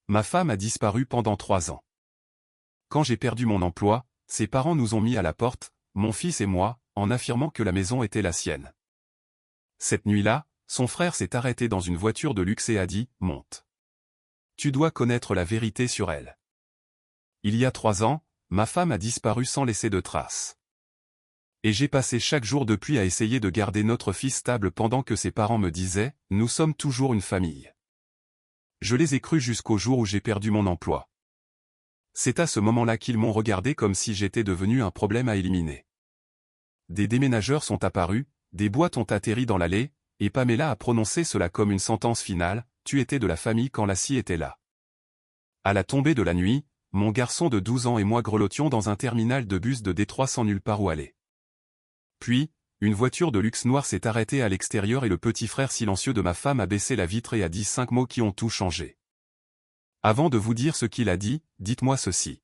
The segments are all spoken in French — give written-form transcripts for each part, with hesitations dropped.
Ma femme a disparu pendant 3 ans. Quand j'ai perdu mon emploi, ses parents nous ont mis à la porte, mon fils et moi, en affirmant que la maison était la sienne. Cette nuit-là, son frère s'est arrêté dans une voiture de luxe et a dit « Monte. Tu dois connaître la vérité sur elle. » Il y a 3 ans, ma femme a disparu sans laisser de traces. Et j'ai passé chaque jour depuis à essayer de garder notre fils stable pendant que ses parents me disaient « Nous sommes toujours une famille. » Je les ai crus jusqu'au jour où j'ai perdu mon emploi. C'est à ce moment-là qu'ils m'ont regardé comme si j'étais devenu un problème à éliminer. Des déménageurs sont apparus, des boîtes ont atterri dans l'allée, et Pamela a prononcé cela comme une sentence finale, « Tu étais de la famille quand Lassie était là. » À la tombée de la nuit, mon garçon de 12 ans et moi grelottions dans un terminal de bus de Détroit sans nulle part où aller. Puis, une voiture de luxe noire s'est arrêtée à l'extérieur et le petit frère silencieux de ma femme a baissé la vitre et a dit 5 mots qui ont tout changé. Avant de vous dire ce qu'il a dit, dites-moi ceci.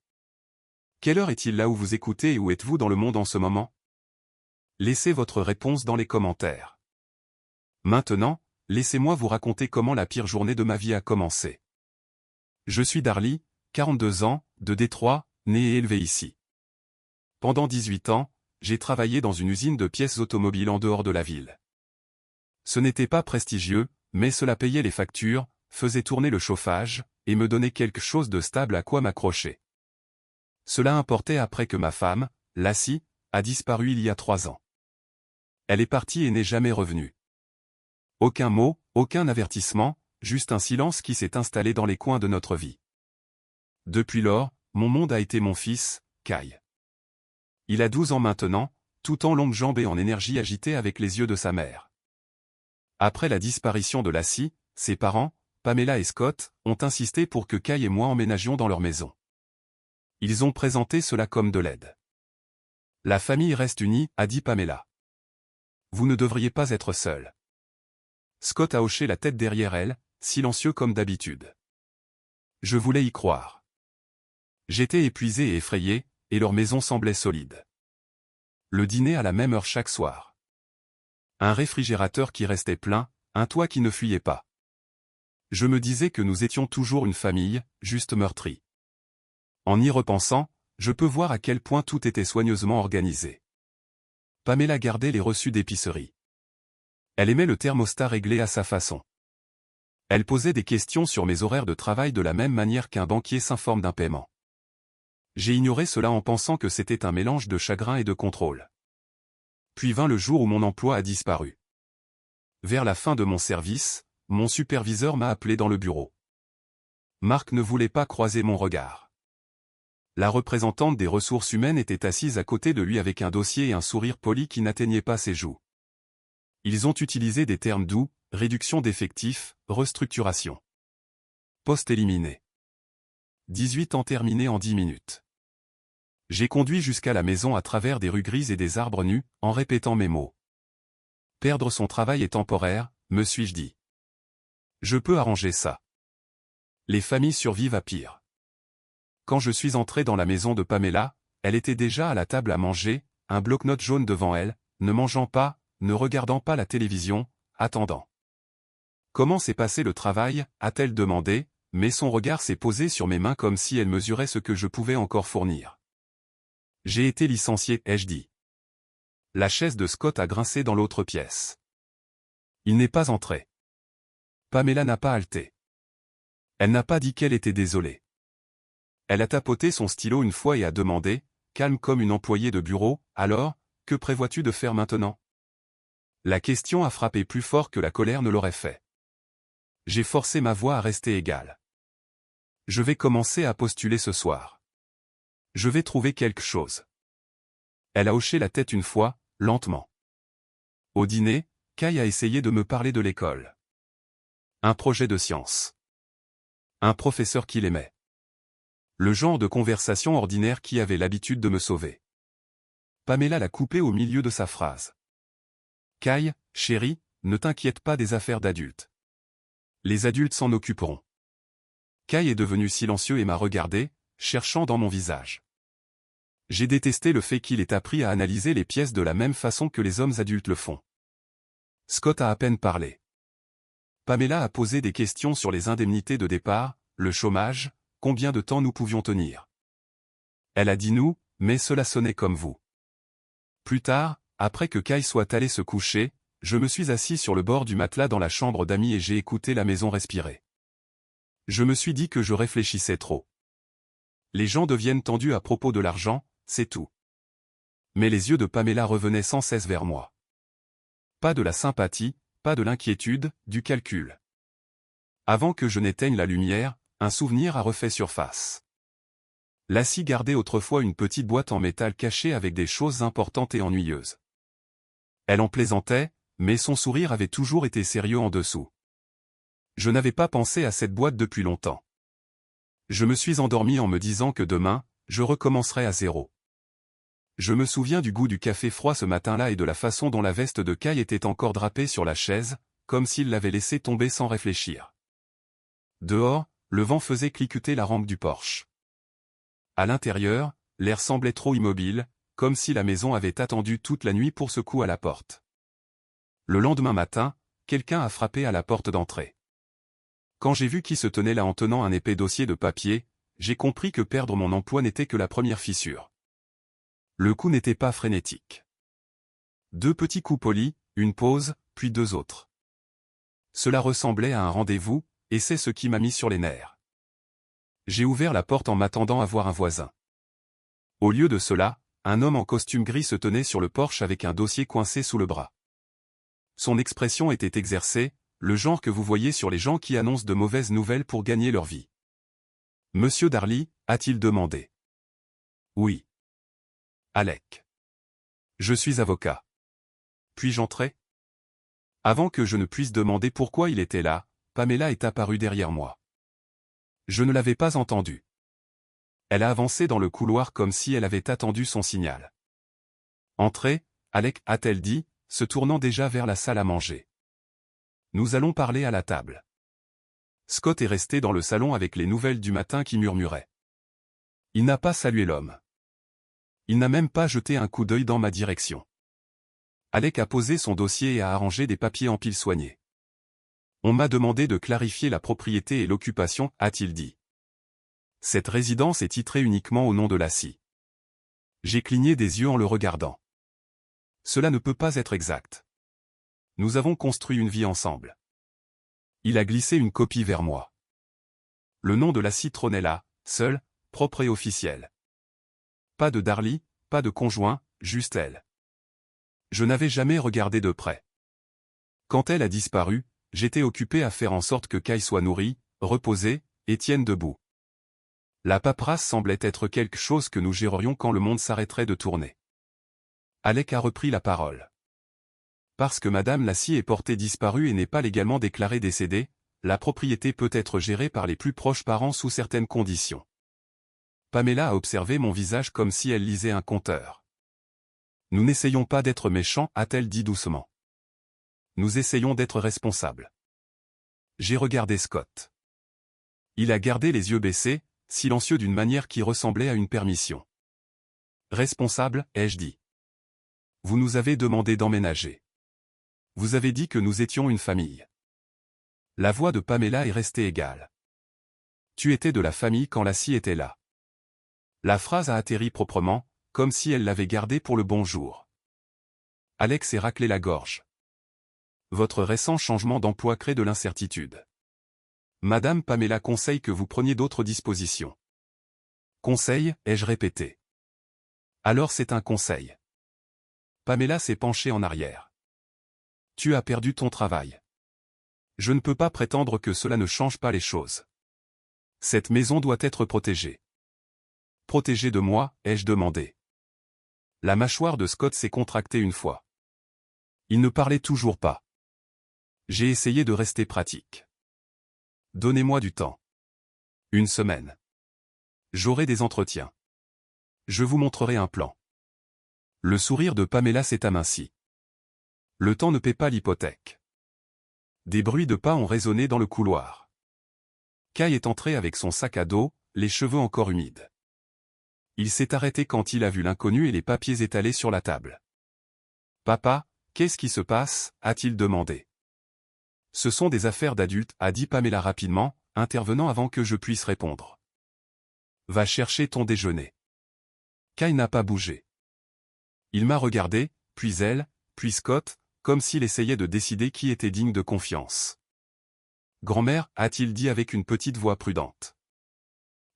Quelle heure est-il là où vous écoutez et où êtes-vous dans le monde en ce moment? Laissez votre réponse dans les commentaires. Maintenant, laissez-moi vous raconter comment la pire journée de ma vie a commencé. Je suis Darly, 42 ans, de Détroit, né et élevé ici. Pendant 18 ans, j'ai travaillé dans une usine de pièces automobiles en dehors de la ville. Ce n'était pas prestigieux, mais cela payait les factures, faisait tourner le chauffage, et me donnait quelque chose de stable à quoi m'accrocher. Cela importait après que ma femme, Lassie, a disparu il y a 3 ans. Elle est partie et n'est jamais revenue. Aucun mot, aucun avertissement, juste un silence qui s'est installé dans les coins de notre vie. Depuis lors, mon monde a été mon fils, Kai. Il a 12 ans maintenant, tout en longues jambes et en énergie agitée avec les yeux de sa mère. Après la disparition de Lassie, ses parents, Pamela et Scott, ont insisté pour que Kai et moi emménagions dans leur maison. Ils ont présenté cela comme de l'aide. La famille reste unie, a dit Pamela. Vous ne devriez pas être seul. Scott a hoché la tête derrière elle, silencieux comme d'habitude. Je voulais y croire. J'étais épuisé et effrayé, et leur maison semblait solide. Le dîner à la même heure chaque soir. Un réfrigérateur qui restait plein, un toit qui ne fuyait pas. Je me disais que nous étions toujours une famille, juste meurtrie. En y repensant, je peux voir à quel point tout était soigneusement organisé. Pamela gardait les reçus d'épicerie. Elle aimait le thermostat réglé à sa façon. Elle posait des questions sur mes horaires de travail de la même manière qu'un banquier s'informe d'un paiement. J'ai ignoré cela en pensant que c'était un mélange de chagrin et de contrôle. Puis vint le jour où mon emploi a disparu. Vers la fin de mon service, mon superviseur m'a appelé dans le bureau. Marc ne voulait pas croiser mon regard. La représentante des ressources humaines était assise à côté de lui avec un dossier et un sourire poli qui n'atteignait pas ses joues. Ils ont utilisé des termes doux, réduction d'effectifs, restructuration. Poste éliminé. 18 ans terminés en 10 minutes. J'ai conduit jusqu'à la maison à travers des rues grises et des arbres nus, en répétant mes mots. Perdre son travail est temporaire, me suis-je dit. Je peux arranger ça. Les familles survivent à pire. Quand je suis entré dans la maison de Pamela, elle était déjà à la table à manger, un bloc-notes jaune devant elle, ne mangeant pas, ne regardant pas la télévision, attendant. Comment s'est passé le travail, a-t-elle demandé, mais son regard s'est posé sur mes mains comme si elle mesurait ce que je pouvais encore fournir. J'ai été licencié, ai-je dit. La chaise de Scott a grincé dans l'autre pièce. Il n'est pas entré. Pamela n'a pas halté. Elle n'a pas dit qu'elle était désolée. Elle a tapoté son stylo une fois et a demandé, calme comme une employée de bureau, alors, que prévois-tu de faire maintenant? La question a frappé plus fort que la colère ne l'aurait fait. J'ai forcé ma voix à rester égale. Je vais commencer à postuler ce soir. Je vais trouver quelque chose. Elle a hoché la tête une fois, lentement. Au dîner, Kai a essayé de me parler de l'école. Un projet de science. Un professeur qu'il aimait. Le genre de conversation ordinaire qui avait l'habitude de me sauver. Pamela l'a coupé au milieu de sa phrase. Kai, chérie, ne t'inquiète pas des affaires d'adultes. Les adultes s'en occuperont. Kai est devenu silencieux et m'a regardé, cherchant dans mon visage. J'ai détesté le fait qu'il ait appris à analyser les pièces de la même façon que les hommes adultes le font. Scott a à peine parlé. Pamela a posé des questions sur les indemnités de départ, le chômage, combien de temps nous pouvions tenir. Elle a dit nous, mais cela sonnait comme vous. Plus tard, après que Kai soit allé se coucher, je me suis assis sur le bord du matelas dans la chambre d'amis et j'ai écouté la maison respirer. Je me suis dit que je réfléchissais trop. Les gens deviennent tendus à propos de l'argent, c'est tout. Mais les yeux de Pamela revenaient sans cesse vers moi. Pas de la sympathie, pas de l'inquiétude, du calcul. Avant que je n'éteigne la lumière, un souvenir a refait surface. Lassie gardait autrefois une petite boîte en métal cachée avec des choses importantes et ennuyeuses. Elle en plaisantait, mais son sourire avait toujours été sérieux en dessous. Je n'avais pas pensé à cette boîte depuis longtemps. Je me suis endormi en me disant que demain, je recommencerai à zéro. Je me souviens du goût du café froid ce matin-là et de la façon dont la veste de Kai était encore drapée sur la chaise, comme s'il l'avait laissée tomber sans réfléchir. Dehors, le vent faisait cliqueter la rampe du porche. À l'intérieur, l'air semblait trop immobile, comme si la maison avait attendu toute la nuit pour ce coup à la porte. Le lendemain matin, quelqu'un a frappé à la porte d'entrée. Quand j'ai vu qui se tenait là en tenant un épais dossier de papier, j'ai compris que perdre mon emploi n'était que la première fissure. Le coup n'était pas frénétique. 2 petits coups polis, une pause, puis 2 autres. Cela ressemblait à un rendez-vous, et c'est ce qui m'a mis sur les nerfs. J'ai ouvert la porte en m'attendant à voir un voisin. Au lieu de cela, un homme en costume gris se tenait sur le porche avec un dossier coincé sous le bras. Son expression était exercée, le genre que vous voyez sur les gens qui annoncent de mauvaises nouvelles pour gagner leur vie. « Monsieur Darly » a-t-il demandé. « Oui. »« Alec. Je suis avocat. Puis-je entrer ?» Avant que je ne puisse demander pourquoi il était là, Pamela est apparue derrière moi. Je ne l'avais pas entendue. Elle a avancé dans le couloir comme si elle avait attendu son signal. « Entrez, Alec » a-t-elle dit, se tournant déjà vers la salle à manger. Nous allons parler à la table. Scott est resté dans le salon avec les nouvelles du matin qui murmuraient. Il n'a pas salué l'homme. Il n'a même pas jeté un coup d'œil dans ma direction. Alec a posé son dossier et a arrangé des papiers en pile soignés. On m'a demandé de clarifier la propriété et l'occupation, a-t-il dit. Cette résidence est titrée uniquement au nom de Lassie. J'ai cligné des yeux en le regardant. Cela ne peut pas être exact. Nous avons construit une vie ensemble. Il a glissé une copie vers moi. Le nom de Lassie trônait là, seul, propre et officiel. Pas de Darly, pas de conjoint, juste elle. Je n'avais jamais regardé de près. Quand elle a disparu, j'étais occupé à faire en sorte que Kai soit nourri, reposé, et tienne debout. La paperasse semblait être quelque chose que nous gérerions quand le monde s'arrêterait de tourner. Alec a repris la parole. Parce que Madame Lassie est portée disparue et n'est pas légalement déclarée décédée, la propriété peut être gérée par les plus proches parents sous certaines conditions. Pamela a observé mon visage comme si elle lisait un conteur. Nous n'essayons pas d'être méchants, a-t-elle dit doucement. Nous essayons d'être responsables. J'ai regardé Scott. Il a gardé les yeux baissés, silencieux d'une manière qui ressemblait à une permission. Responsable, ai-je dit. Vous nous avez demandé d'emménager. Vous avez dit que nous étions une famille. La voix de Pamela est restée égale. Tu étais de la famille quand Lassie était là. La phrase a atterri proprement, comme si elle l'avait gardée pour le bon jour. Alex s'est raclé la gorge. Votre récent changement d'emploi crée de l'incertitude. Madame Pamela conseille que vous preniez d'autres dispositions. Conseil, ai-je répété. Alors c'est un conseil. Pamela s'est penchée en arrière. Tu as perdu ton travail. Je ne peux pas prétendre que cela ne change pas les choses. Cette maison doit être protégée. Protégée de moi, ai-je demandé. La mâchoire de Scott s'est contractée une fois. Il ne parlait toujours pas. J'ai essayé de rester pratique. Donnez-moi du temps. 1 semaine. J'aurai des entretiens. Je vous montrerai un plan. Le sourire de Pamela s'est aminci. Le temps ne paie pas l'hypothèque. Des bruits de pas ont résonné dans le couloir. Kai est entré avec son sac à dos, les cheveux encore humides. Il s'est arrêté quand il a vu l'inconnu et les papiers étalés sur la table. « Papa, qu'est-ce qui se passe » a-t-il demandé. « Ce sont des affaires d'adultes » a dit Pamela rapidement, intervenant avant que je puisse répondre. Va chercher ton déjeuner. Kyle n'a pas bougé. Il m'a regardé, puis elle, puis Scott, comme s'il essayait de décider qui était digne de confiance. Grand-mère, a-t-il dit avec une petite voix prudente.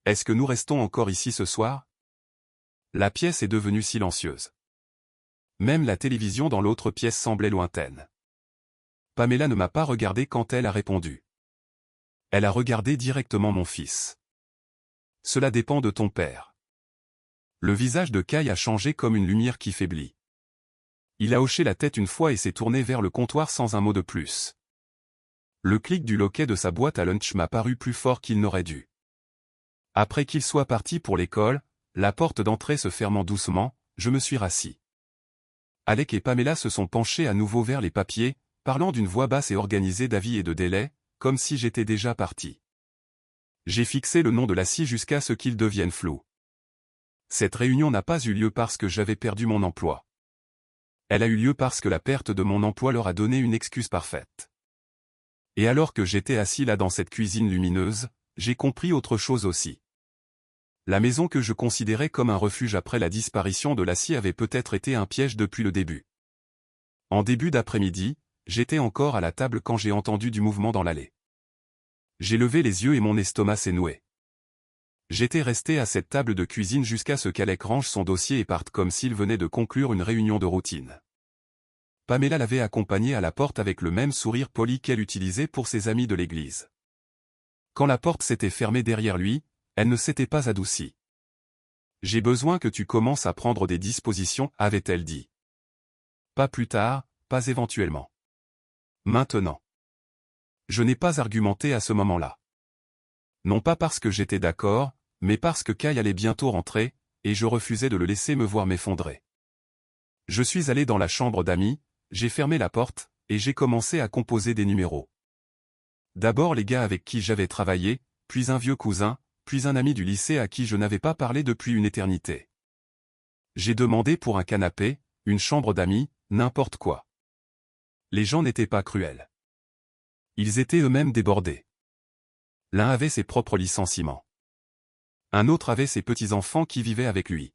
Est-ce que nous restons encore ici ce soir? La pièce est devenue silencieuse. Même la télévision dans l'autre pièce semblait lointaine. Pamela ne m'a pas regardé quand elle a répondu. Elle a regardé directement mon fils. Cela dépend de ton père. Le visage de Kyle a changé comme une lumière qui faiblit. Il a hoché la tête une fois et s'est tourné vers le comptoir sans un mot de plus. Le clic du loquet de sa boîte à lunch m'a paru plus fort qu'il n'aurait dû. Après qu'il soit parti pour l'école, la porte d'entrée se fermant doucement, je me suis rassis. Alec et Pamela se sont penchés à nouveau vers les papiers, parlant d'une voix basse et organisée d'avis et de délais, comme si j'étais déjà parti. J'ai fixé le nom de la scie jusqu'à ce qu'il devienne flou. Cette réunion n'a pas eu lieu parce que j'avais perdu mon emploi. Elle a eu lieu parce que la perte de mon emploi leur a donné une excuse parfaite. Et alors que j'étais assis là dans cette cuisine lumineuse, j'ai compris autre chose aussi. La maison que je considérais comme un refuge après la disparition de la scie avait peut-être été un piège depuis le début. En début d'après-midi, j'étais encore à la table quand j'ai entendu du mouvement dans l'allée. J'ai levé les yeux et mon estomac s'est noué. J'étais resté à cette table de cuisine jusqu'à ce qu'Alec range son dossier et parte comme s'il venait de conclure une réunion de routine. Pamela l'avait accompagné à la porte avec le même sourire poli qu'elle utilisait pour ses amis de l'église. Quand la porte s'était fermée derrière lui, elle ne s'était pas adoucie. « J'ai besoin que tu commences à prendre des dispositions, avait-elle dit. Pas plus tard, pas éventuellement. Maintenant. Je n'ai pas argumenté à ce moment-là. Non pas parce que j'étais d'accord, mais parce que Kyle allait bientôt rentrer, et je refusais de le laisser me voir m'effondrer. Je suis allé dans la chambre d'amis, j'ai fermé la porte, et j'ai commencé à composer des numéros. D'abord les gars avec qui j'avais travaillé, puis un vieux cousin, puis un ami du lycée à qui je n'avais pas parlé depuis une éternité. J'ai demandé pour un canapé, une chambre d'amis, n'importe quoi. Les gens n'étaient pas cruels. Ils étaient eux-mêmes débordés. L'un avait ses propres licenciements. Un autre avait ses petits-enfants qui vivaient avec lui.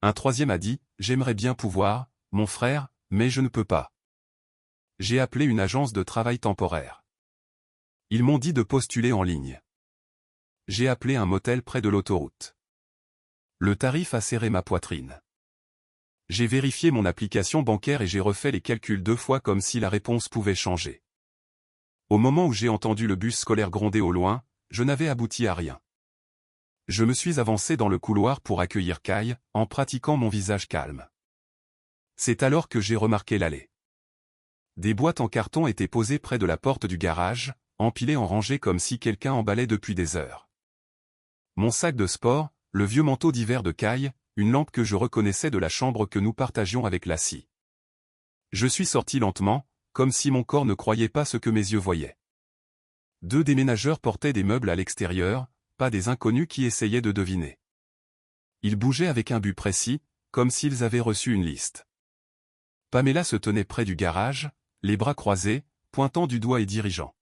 Un troisième a dit, « J'aimerais bien pouvoir, mon frère, mais je ne peux pas. » J'ai appelé une agence de travail temporaire. Ils m'ont dit de postuler en ligne. J'ai appelé un motel près de l'autoroute. Le tarif a serré ma poitrine. J'ai vérifié mon application bancaire et j'ai refait les calculs 2 fois comme si la réponse pouvait changer. Au moment où j'ai entendu le bus scolaire gronder au loin, je n'avais abouti à rien. Je me suis avancé dans le couloir pour accueillir Kyle, en pratiquant mon visage calme. C'est alors que j'ai remarqué l'allée. Des boîtes en carton étaient posées près de la porte du garage, empilées en rangées comme si quelqu'un emballait depuis des heures. Mon sac de sport, le vieux manteau d'hiver de Kyle, une lampe que je reconnaissais de la chambre que nous partagions avec la scie. Je suis sorti lentement, comme si mon corps ne croyait pas ce que mes yeux voyaient. 2 déménageurs portaient des meubles à l'extérieur, pas des inconnus qui essayaient de deviner. Ils bougeaient avec un but précis, comme s'ils avaient reçu une liste. Pamela se tenait près du garage, les bras croisés, pointant du doigt et dirigeant.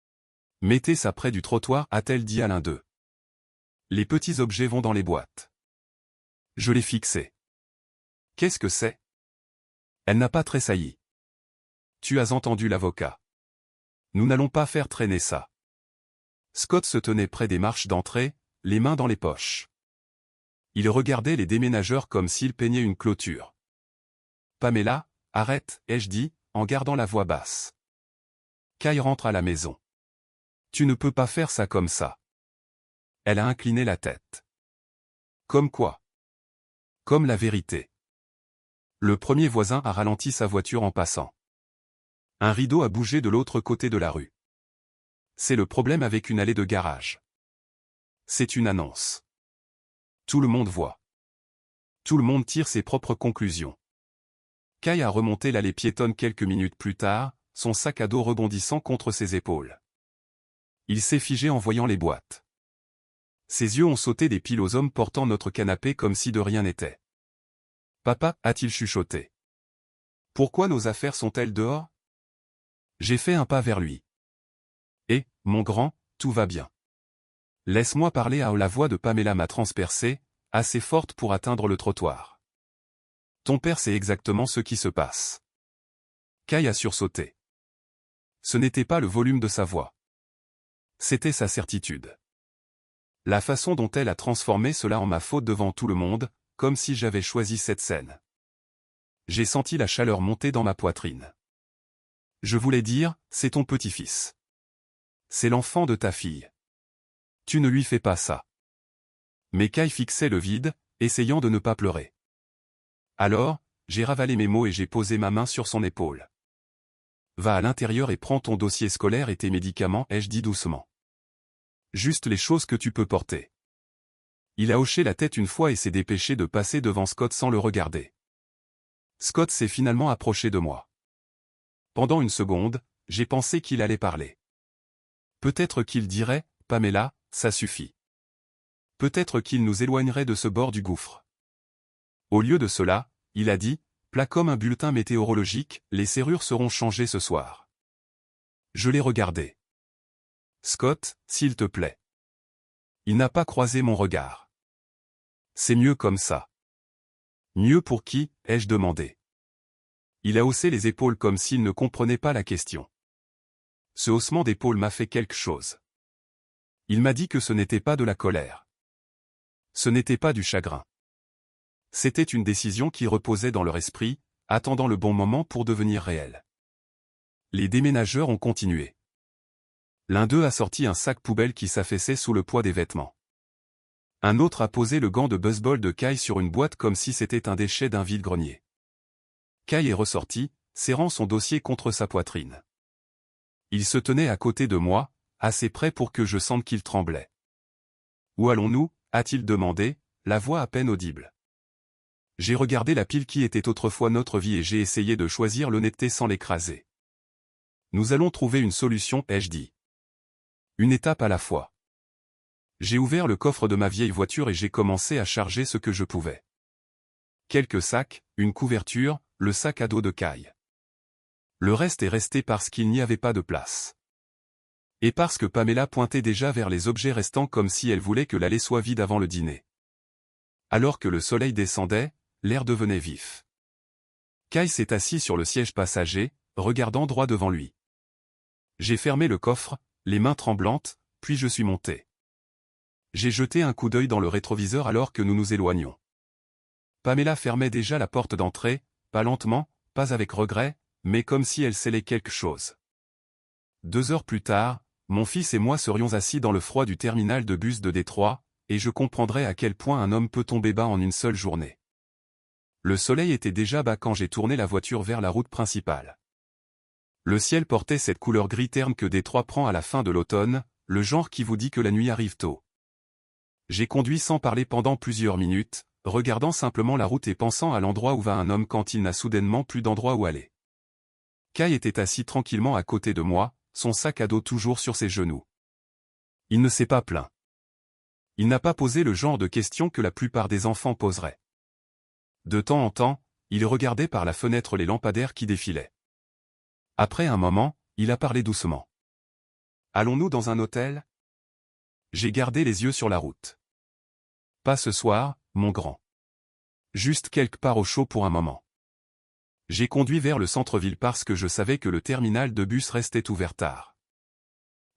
« Mettez ça près du trottoir » a-t-elle dit à l'un d'eux. « Les petits objets vont dans les boîtes. » Je l'ai fixé. « Qu'est-ce que c'est » Elle n'a pas tressailli. « Tu as entendu l'avocat. Nous n'allons pas faire traîner ça. » Scott se tenait près des marches d'entrée, les mains dans les poches. Il regardait les déménageurs comme s'ils peignaient une clôture. « Pamela, arrête, ai-je dit, en gardant la voix basse. Kyle rentre à la maison. Tu ne peux pas faire ça comme ça. » Elle a incliné la tête. Comme quoi? Comme la vérité. Le premier voisin a ralenti sa voiture en passant. Un rideau a bougé de l'autre côté de la rue. C'est le problème avec une allée de garage. C'est une annonce. Tout le monde voit. Tout le monde tire ses propres conclusions. Kyle a remonté l'allée piétonne quelques minutes plus tard, son sac à dos rebondissant contre ses épaules. Il s'est figé en voyant les boîtes. Ses yeux ont sauté des piles aux hommes portant notre canapé comme si de rien n'était. « Papa » a-t-il chuchoté. « Pourquoi nos affaires sont-elles dehors ?» J'ai fait un pas vers lui. « Et, mon grand, tout va bien. Laisse-moi parler à la voix de Pamela m'a transpercé, assez forte pour atteindre le trottoir. Ton père sait exactement ce qui se passe. Kai a sursauté. Ce n'était pas le volume de sa voix. C'était sa certitude. La façon dont elle a transformé cela en ma faute devant tout le monde, comme si j'avais choisi cette scène. J'ai senti la chaleur monter dans ma poitrine. Je voulais dire, c'est ton petit-fils. C'est l'enfant de ta fille. Tu ne lui fais pas ça. Mais Kai fixait le vide, essayant de ne pas pleurer. Alors, j'ai ravalé mes mots et j'ai posé ma main sur son épaule. Va à l'intérieur et prends ton dossier scolaire et tes médicaments, ai-je dit doucement. Juste les choses que tu peux porter. Il a hoché la tête une fois et s'est dépêché de passer devant Scott sans le regarder. Scott s'est finalement approché de moi. Pendant une seconde, j'ai pensé qu'il allait parler. Peut-être qu'il dirait, Pamela, ça suffit. Peut-être qu'il nous éloignerait de ce bord du gouffre. Au lieu de cela, il a dit, plat comme un bulletin météorologique, les serrures seront changées ce soir. Je l'ai regardé. Scott, s'il te plaît. Il n'a pas croisé mon regard. C'est mieux comme ça. Mieux pour qui, ai-je demandé. Il a haussé les épaules comme s'il ne comprenait pas la question. Ce haussement d'épaules m'a fait quelque chose. Il m'a dit que ce n'était pas de la colère. Ce n'était pas du chagrin. C'était une décision qui reposait dans leur esprit, attendant le bon moment pour devenir réelle. Les déménageurs ont continué. L'un d'eux a sorti un sac poubelle qui s'affaissait sous le poids des vêtements. Un autre a posé le gant de baseball de Kai sur une boîte comme si c'était un déchet d'un vide-grenier. Kai est ressorti, serrant son dossier contre sa poitrine. Il se tenait à côté de moi, assez près pour que je sente qu'il tremblait. « Où allons-nous » a-t-il demandé, la voix à peine audible. J'ai regardé la pile qui était autrefois notre vie et j'ai essayé de choisir l'honnêteté sans l'écraser. Nous allons trouver une solution, ai-je dit. Une étape à la fois. J'ai ouvert le coffre de ma vieille voiture et j'ai commencé à charger ce que je pouvais. Quelques sacs, une couverture, le sac à dos de Kai. Le reste est resté parce qu'il n'y avait pas de place. Et parce que Pamela pointait déjà vers les objets restants comme si elle voulait que l'allée soit vide avant le dîner. Alors que le soleil descendait, l'air devenait vif. Kai s'est assis sur le siège passager, regardant droit devant lui. J'ai fermé le coffre, les mains tremblantes, puis je suis monté. J'ai jeté un coup d'œil dans le rétroviseur alors que nous nous éloignions. Pamela fermait déjà la porte d'entrée, pas lentement, pas avec regret, mais comme si elle scellait quelque chose. 2 heures plus tard, mon fils et moi serions assis dans le froid du terminal de bus de Détroit, et je comprendrais à quel point un homme peut tomber bas en une seule journée. Le soleil était déjà bas quand j'ai tourné la voiture vers la route principale. Le ciel portait cette couleur gris terne que Détroit prend à la fin de l'automne, le genre qui vous dit que la nuit arrive tôt. J'ai conduit sans parler pendant plusieurs minutes, regardant simplement la route et pensant à l'endroit où va un homme quand il n'a soudainement plus d'endroit où aller. Kai était assis tranquillement à côté de moi, son sac à dos toujours sur ses genoux. Il ne s'est pas plaint. Il n'a pas posé le genre de questions que la plupart des enfants poseraient. De temps en temps, il regardait par la fenêtre les lampadaires qui défilaient. Après un moment, il a parlé doucement. « Allons-nous dans un hôtel ?» J'ai gardé les yeux sur la route. « Pas ce soir, mon grand. Juste quelque part au chaud pour un moment. » J'ai conduit vers le centre-ville parce que je savais que le terminal de bus restait ouvert tard.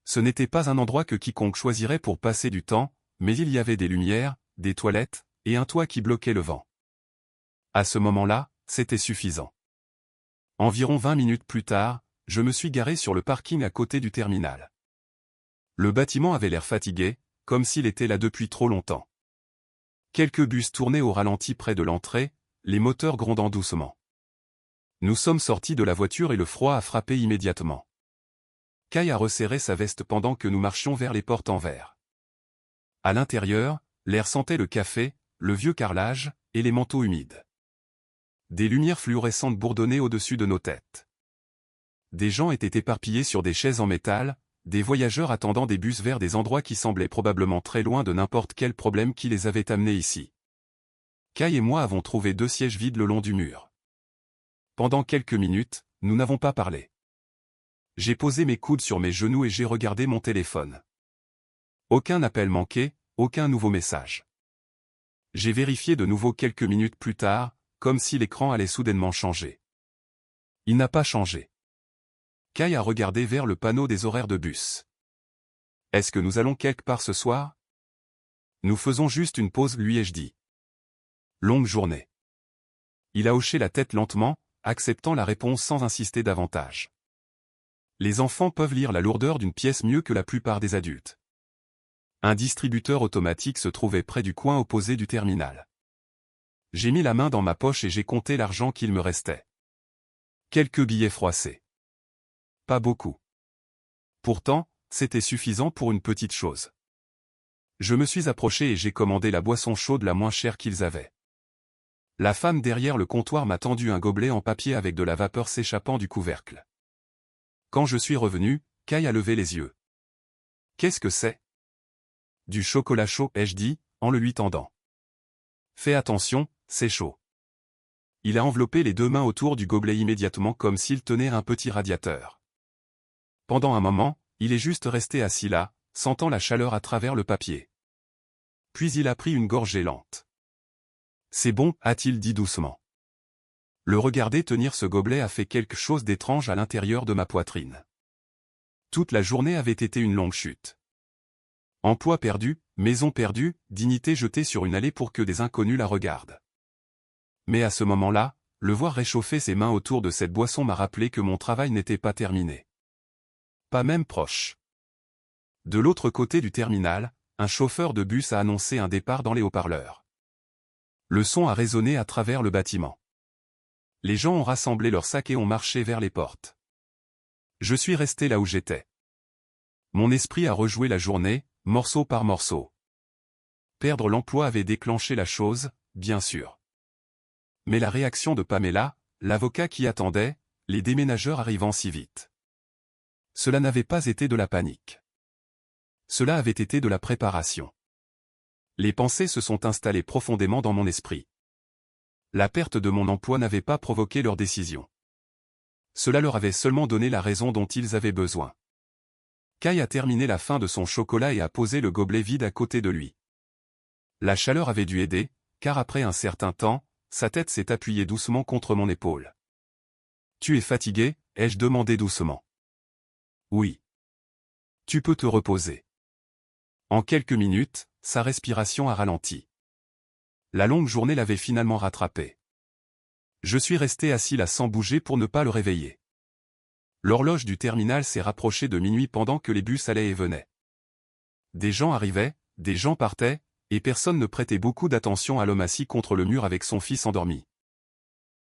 Ce n'était pas un endroit que quiconque choisirait pour passer du temps, mais il y avait des lumières, des toilettes, et un toit qui bloquait le vent. À ce moment-là, c'était suffisant. Environ 20 minutes plus tard, je me suis garé sur le parking à côté du terminal. Le bâtiment avait l'air fatigué, comme s'il était là depuis trop longtemps. Quelques bus tournaient au ralenti près de l'entrée, les moteurs grondant doucement. Nous sommes sortis de la voiture et le froid a frappé immédiatement. Kai a resserré sa veste pendant que nous marchions vers les portes en verre. À l'intérieur, l'air sentait le café, le vieux carrelage, et les manteaux humides. Des lumières fluorescentes bourdonnaient au-dessus de nos têtes. Des gens étaient éparpillés sur des chaises en métal, des voyageurs attendant des bus vers des endroits qui semblaient probablement très loin de n'importe quel problème qui les avait amenés ici. Kai et moi avons trouvé 2 sièges vides le long du mur. Pendant quelques minutes, nous n'avons pas parlé. J'ai posé mes coudes sur mes genoux et j'ai regardé mon téléphone. Aucun appel manqué, aucun nouveau message. J'ai vérifié de nouveau quelques minutes plus tard, comme si l'écran allait soudainement changer. Il n'a pas changé. Kai a regardé vers le panneau des horaires de bus. Est-ce que nous allons quelque part ce soir? Nous faisons juste une pause, lui ai-je dit. Longue journée. Il a hoché la tête lentement, acceptant la réponse sans insister davantage. Les enfants peuvent lire la lourdeur d'une pièce mieux que la plupart des adultes. Un distributeur automatique se trouvait près du coin opposé du terminal. J'ai mis la main dans ma poche et j'ai compté l'argent qu'il me restait. Quelques billets froissés. Pas beaucoup. Pourtant, c'était suffisant pour une petite chose. Je me suis approché et j'ai commandé la boisson chaude la moins chère qu'ils avaient. La femme derrière le comptoir m'a tendu un gobelet en papier avec de la vapeur s'échappant du couvercle. Quand je suis revenu, Kai a levé les yeux. Qu'est-ce que c'est? Du chocolat chaud, ai-je dit, en le lui tendant. Fais attention, c'est chaud. Il a enveloppé les deux mains autour du gobelet immédiatement comme s'il tenait un petit radiateur. Pendant un moment, il est juste resté assis là, sentant la chaleur à travers le papier. Puis il a pris une gorgée lente. C'est bon, a-t-il dit doucement. Le regarder tenir ce gobelet a fait quelque chose d'étrange à l'intérieur de ma poitrine. Toute la journée avait été une longue chute. Emploi perdu, maison perdue, dignité jetée sur une allée pour que des inconnus la regardent. Mais à ce moment-là, le voir réchauffer ses mains autour de cette boisson m'a rappelé que mon travail n'était pas terminé. Pas même proche. De l'autre côté du terminal, un chauffeur de bus a annoncé un départ dans les haut-parleurs. Le son a résonné à travers le bâtiment. Les gens ont rassemblé leurs sacs et ont marché vers les portes. Je suis resté là où j'étais. Mon esprit a rejoué la journée, morceau par morceau. Perdre l'emploi avait déclenché la chose, bien sûr. Mais la réaction de Pamela, l'avocat qui attendait, les déménageurs arrivant si vite. Cela n'avait pas été de la panique. Cela avait été de la préparation. Les pensées se sont installées profondément dans mon esprit. La perte de mon emploi n'avait pas provoqué leur décision. Cela leur avait seulement donné la raison dont ils avaient besoin. Kai a terminé la fin de son chocolat et a posé le gobelet vide à côté de lui. La chaleur avait dû aider, car après un certain temps, sa tête s'est appuyée doucement contre mon épaule. « Tu es fatigué ?» ai-je demandé doucement. « Oui. »« Tu peux te reposer. » En quelques minutes, sa respiration a ralenti. La longue journée l'avait finalement rattrapé. Je suis resté assis là sans bouger pour ne pas le réveiller. L'horloge du terminal s'est rapprochée de minuit pendant que les bus allaient et venaient. Des gens arrivaient, des gens partaient, et personne ne prêtait beaucoup d'attention à l'homme assis contre le mur avec son fils endormi.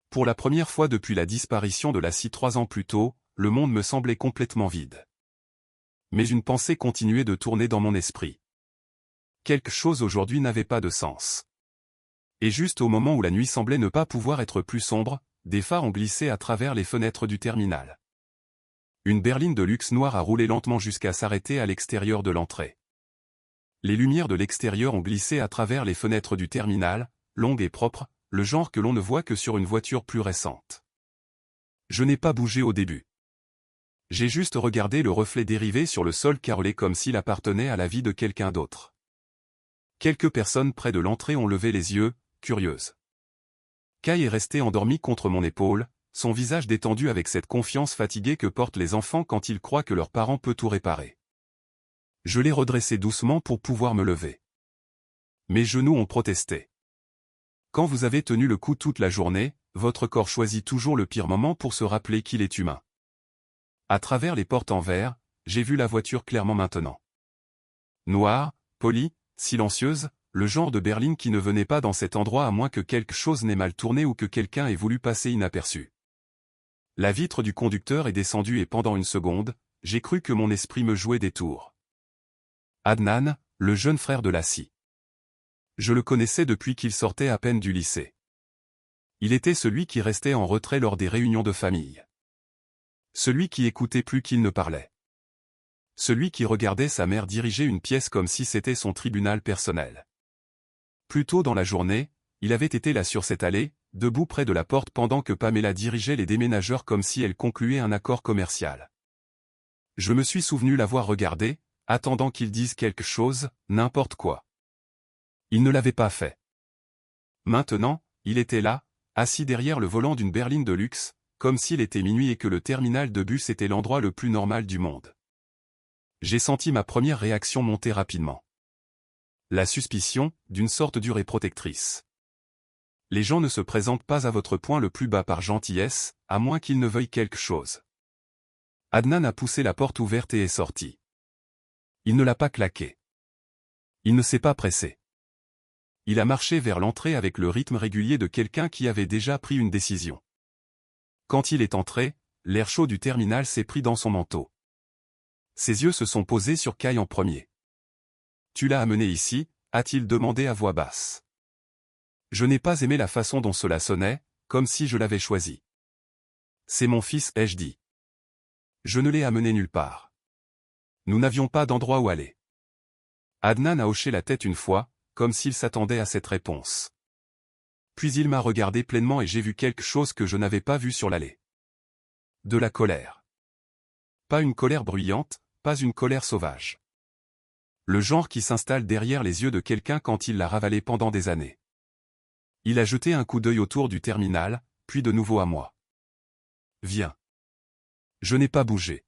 Pour la première fois depuis la disparition de la scie 3 ans plus tôt, le monde me semblait complètement vide. Mais une pensée continuait de tourner dans mon esprit. Quelque chose aujourd'hui n'avait pas de sens. Et juste au moment où la nuit semblait ne pas pouvoir être plus sombre, des phares ont glissé à travers les fenêtres du terminal. Une berline de luxe noire a roulé lentement jusqu'à s'arrêter à l'extérieur de l'entrée. Les lumières de l'extérieur ont glissé à travers les fenêtres du terminal, longues et propres, le genre que l'on ne voit que sur une voiture plus récente. Je n'ai pas bougé au début. J'ai juste regardé le reflet dériver sur le sol carrelé comme s'il appartenait à la vie de quelqu'un d'autre. Quelques personnes près de l'entrée ont levé les yeux, curieuses. Kai est resté endormi contre mon épaule, son visage détendu avec cette confiance fatiguée que portent les enfants quand ils croient que leurs parents peuvent tout réparer. Je l'ai redressé doucement pour pouvoir me lever. Mes genoux ont protesté. Quand vous avez tenu le coup toute la journée, votre corps choisit toujours le pire moment pour se rappeler qu'il est humain. À travers les portes en verre, j'ai vu la voiture clairement maintenant. Noire, polie, silencieuse, le genre de berline qui ne venait pas dans cet endroit à moins que quelque chose n'ait mal tourné ou que quelqu'un ait voulu passer inaperçu. La vitre du conducteur est descendue et pendant une seconde, j'ai cru que mon esprit me jouait des tours. Adnan, le jeune frère de Lassie. Je le connaissais depuis qu'il sortait à peine du lycée. Il était celui qui restait en retrait lors des réunions de famille. Celui qui écoutait plus qu'il ne parlait. Celui qui regardait sa mère diriger une pièce comme si c'était son tribunal personnel. Plus tôt dans la journée, il avait été là sur cette allée, debout près de la porte pendant que Pamela dirigeait les déménageurs comme si elle concluait un accord commercial. Je me suis souvenu l'avoir regardé, attendant qu'il dise quelque chose, n'importe quoi. Il ne l'avait pas fait. Maintenant, il était là, assis derrière le volant d'une berline de luxe, comme s'il était minuit et que le terminal de bus était l'endroit le plus normal du monde. J'ai senti ma première réaction monter rapidement. La suspicion, d'une sorte dure et protectrice. Les gens ne se présentent pas à votre point le plus bas par gentillesse, à moins qu'ils ne veuillent quelque chose. Adnan a poussé la porte ouverte et est sorti. Il ne l'a pas claqué. Il ne s'est pas pressé. Il a marché vers l'entrée avec le rythme régulier de quelqu'un qui avait déjà pris une décision. Quand il est entré, l'air chaud du terminal s'est pris dans son manteau. Ses yeux se sont posés sur Kai en premier. « Tu l'as amené ici ?» a-t-il demandé à voix basse. Je n'ai pas aimé la façon dont cela sonnait, comme si je l'avais choisi. « C'est mon fils, ai-je dit. Je ne l'ai amené nulle part. Nous n'avions pas d'endroit où aller. » Adnan a hoché la tête une fois, comme s'il s'attendait à cette réponse. Puis il m'a regardé pleinement et j'ai vu quelque chose que je n'avais pas vu sur l'allée. De la colère. Pas une colère bruyante, pas une colère sauvage. Le genre qui s'installe derrière les yeux de quelqu'un quand il l'a ravalé pendant des années. Il a jeté un coup d'œil autour du terminal, puis de nouveau à moi. Viens. Je n'ai pas bougé.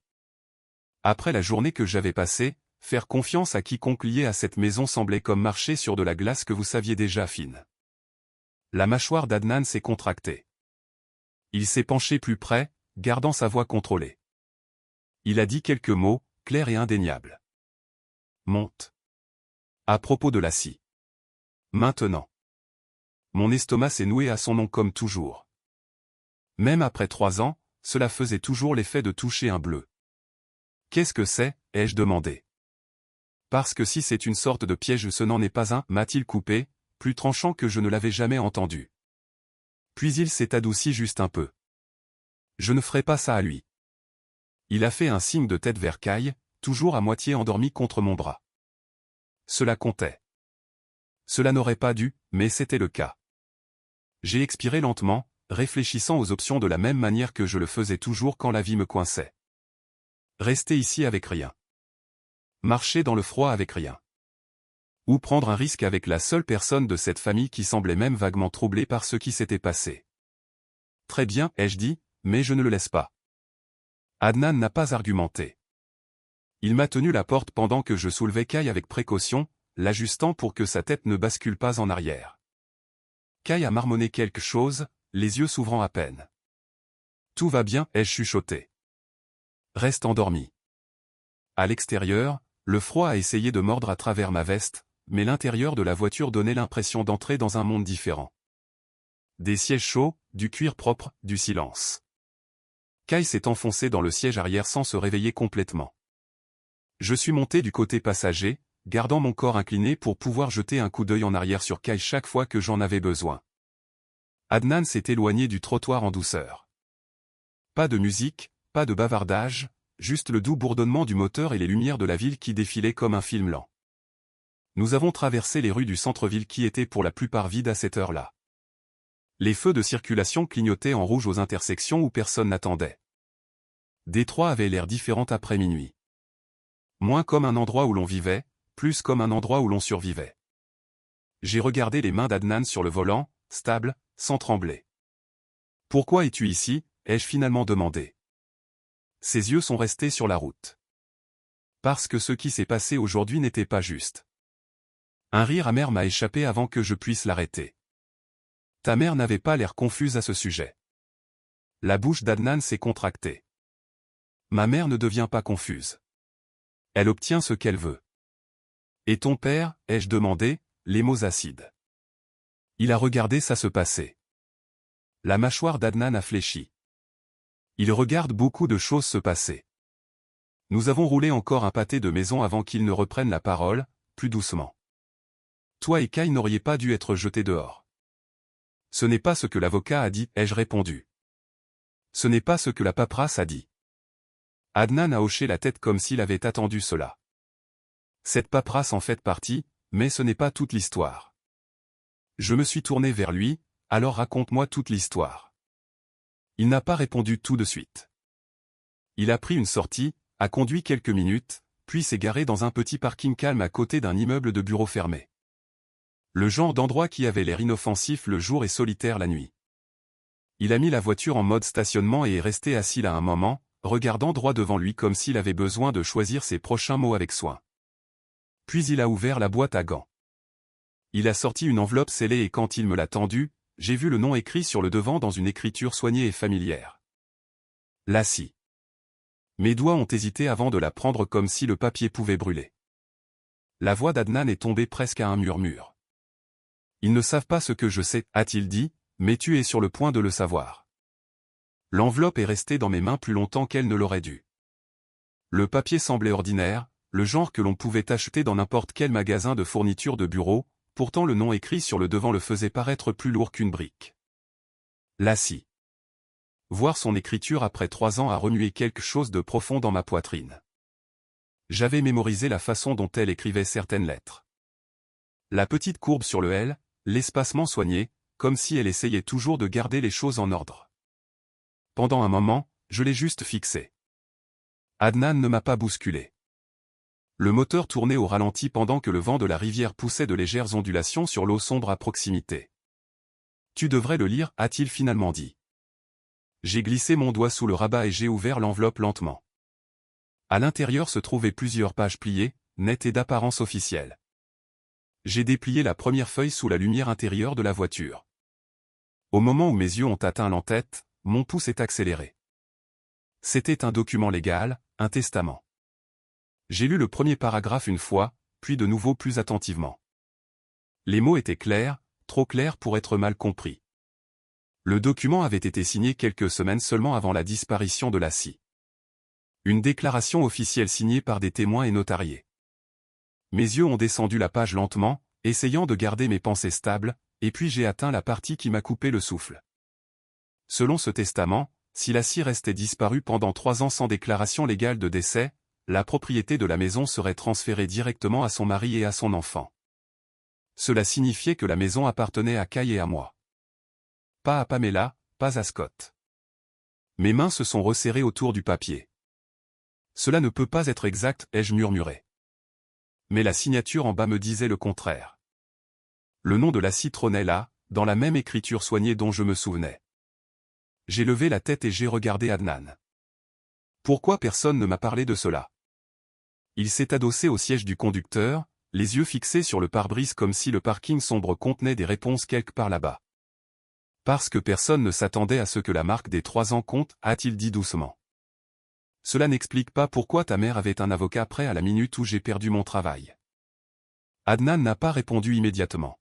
Après la journée que j'avais passée, faire confiance à quiconque lié à cette maison semblait comme marcher sur de la glace que vous saviez déjà fine. La mâchoire d'Adnan s'est contractée. Il s'est penché plus près, gardant sa voix contrôlée. Il a dit quelques mots, clairs et indéniables. Monte. À propos de la scie. Maintenant. Mon estomac s'est noué à son nom comme toujours. Même après 3 ans, cela faisait toujours l'effet de toucher un bleu. Qu'est-ce que c'est, ai-je demandé. Parce que si c'est une sorte de piège ce n'en est pas un, m'a-t-il coupé, plus tranchant que je ne l'avais jamais entendu. Puis il s'est adouci juste un peu. Je ne ferai pas ça à lui. Il a fait un signe de tête vers Kai, toujours à moitié endormi contre mon bras. Cela comptait. Cela n'aurait pas dû, mais c'était le cas. J'ai expiré lentement, réfléchissant aux options de la même manière que je le faisais toujours quand la vie me coinçait. Rester ici avec rien. Marcher dans le froid avec rien. Ou prendre un risque avec la seule personne de cette famille qui semblait même vaguement troublée par ce qui s'était passé. Très bien, ai-je dit, mais je ne le laisse pas. Adnan n'a pas argumenté. Il m'a tenu la porte pendant que je soulevais Kai avec précaution, l'ajustant pour que sa tête ne bascule pas en arrière. Kai a marmonné quelque chose, les yeux s'ouvrant à peine. Tout va bien, ai-je chuchoté. Reste endormi. À l'extérieur, le froid a essayé de mordre à travers ma veste, mais l'intérieur de la voiture donnait l'impression d'entrer dans un monde différent. Des sièges chauds, du cuir propre, du silence. Kai s'est enfoncé dans le siège arrière sans se réveiller complètement. Je suis monté du côté passager, gardant mon corps incliné pour pouvoir jeter un coup d'œil en arrière sur Kai chaque fois que j'en avais besoin. Adnan s'est éloigné du trottoir en douceur. Pas de musique, pas de bavardage, juste le doux bourdonnement du moteur et les lumières de la ville qui défilaient comme un film lent. Nous avons traversé les rues du centre-ville qui étaient pour la plupart vides à cette heure-là. Les feux de circulation clignotaient en rouge aux intersections où personne n'attendait. Détroit avait l'air différent après minuit. Moins comme un endroit où l'on vivait, plus comme un endroit où l'on survivait. J'ai regardé les mains d'Adnan sur le volant, stable, sans trembler. « Pourquoi es-tu ici ?» ai-je finalement demandé. Ses yeux sont restés sur la route. Parce que ce qui s'est passé aujourd'hui n'était pas juste. Un rire amer m'a échappé avant que je puisse l'arrêter. Ta mère n'avait pas l'air confuse à ce sujet. La bouche d'Adnan s'est contractée. Ma mère ne devient pas confuse. Elle obtient ce qu'elle veut. Et ton père, ai-je demandé, les mots acides. Il a regardé ça se passer. La mâchoire d'Adnan a fléchi. Il regarde beaucoup de choses se passer. Nous avons roulé encore un pâté de maison avant qu'il ne reprenne la parole, plus doucement. Toi et Kai n'auriez pas dû être jetés dehors. Ce n'est pas ce que l'avocat a dit, ai-je répondu. Ce n'est pas ce que la paperasse a dit. Adnan a hoché la tête comme s'il avait attendu cela. Cette paperasse en fait partie, mais ce n'est pas toute l'histoire. Je me suis tourné vers lui, alors raconte-moi toute l'histoire. Il n'a pas répondu tout de suite. Il a pris une sortie, a conduit quelques minutes, puis s'est garé dans un petit parking calme à côté d'un immeuble de bureaux fermé. Le genre d'endroit qui avait l'air inoffensif le jour et solitaire la nuit. Il a mis la voiture en mode stationnement et est resté assis là un moment, regardant droit devant lui comme s'il avait besoin de choisir ses prochains mots avec soin. Puis il a ouvert la boîte à gants. Il a sorti une enveloppe scellée et quand il me l'a tendue, j'ai vu le nom écrit sur le devant dans une écriture soignée et familière. Lassie. Mes doigts ont hésité avant de la prendre comme si le papier pouvait brûler. La voix d'Adnan est tombée presque à un murmure. Ils ne savent pas ce que je sais, a-t-il dit, mais tu es sur le point de le savoir. L'enveloppe est restée dans mes mains plus longtemps qu'elle ne l'aurait dû. Le papier semblait ordinaire, le genre que l'on pouvait acheter dans n'importe quel magasin de fourniture de bureau, pourtant le nom écrit sur le devant le faisait paraître plus lourd qu'une brique. Lassie. Voir son écriture après 3 ans a remué quelque chose de profond dans ma poitrine. J'avais mémorisé la façon dont elle écrivait certaines lettres. La petite courbe sur le L, l'espacement soigné, comme si elle essayait toujours de garder les choses en ordre. Pendant un moment, je l'ai juste fixé. Adnan ne m'a pas bousculé. Le moteur tournait au ralenti pendant que le vent de la rivière poussait de légères ondulations sur l'eau sombre à proximité. Tu devrais le lire, a-t-il finalement dit. J'ai glissé mon doigt sous le rabat et j'ai ouvert l'enveloppe lentement. À l'intérieur se trouvaient plusieurs pages pliées, nettes et d'apparence officielle. J'ai déplié la première feuille sous la lumière intérieure de la voiture. Au moment où mes yeux ont atteint l'en-tête, mon pouce est accéléré. C'était un document légal, un testament. J'ai lu le premier paragraphe une fois, puis de nouveau plus attentivement. Les mots étaient clairs, trop clairs pour être mal compris. Le document avait été signé quelques semaines seulement avant la disparition de Lassie. Une déclaration officielle signée par des témoins et notariés. Mes yeux ont descendu la page lentement, essayant de garder mes pensées stables, et puis j'ai atteint la partie qui m'a coupé le souffle. Selon ce testament, si Lassie restait disparue pendant 3 ans sans déclaration légale de décès, la propriété de la maison serait transférée directement à son mari et à son enfant. Cela signifiait que la maison appartenait à Kai et à moi. Pas à Pamela, pas à Scott. Mes mains se sont resserrées autour du papier. Cela ne peut pas être exact, ai-je murmuré. Mais la signature en bas me disait le contraire. Le nom de Lassie trônait là, dans la même écriture soignée dont je me souvenais. J'ai levé la tête et j'ai regardé Adnan. Pourquoi personne ne m'a parlé de cela? Il s'est adossé au siège du conducteur, les yeux fixés sur le pare-brise comme si le parking sombre contenait des réponses quelque part là-bas. Parce que personne ne s'attendait à ce que la marque des 3 ans compte, a-t-il dit doucement. Cela n'explique pas pourquoi ta mère avait un avocat prêt à la minute où j'ai perdu mon travail. Adnan n'a pas répondu immédiatement.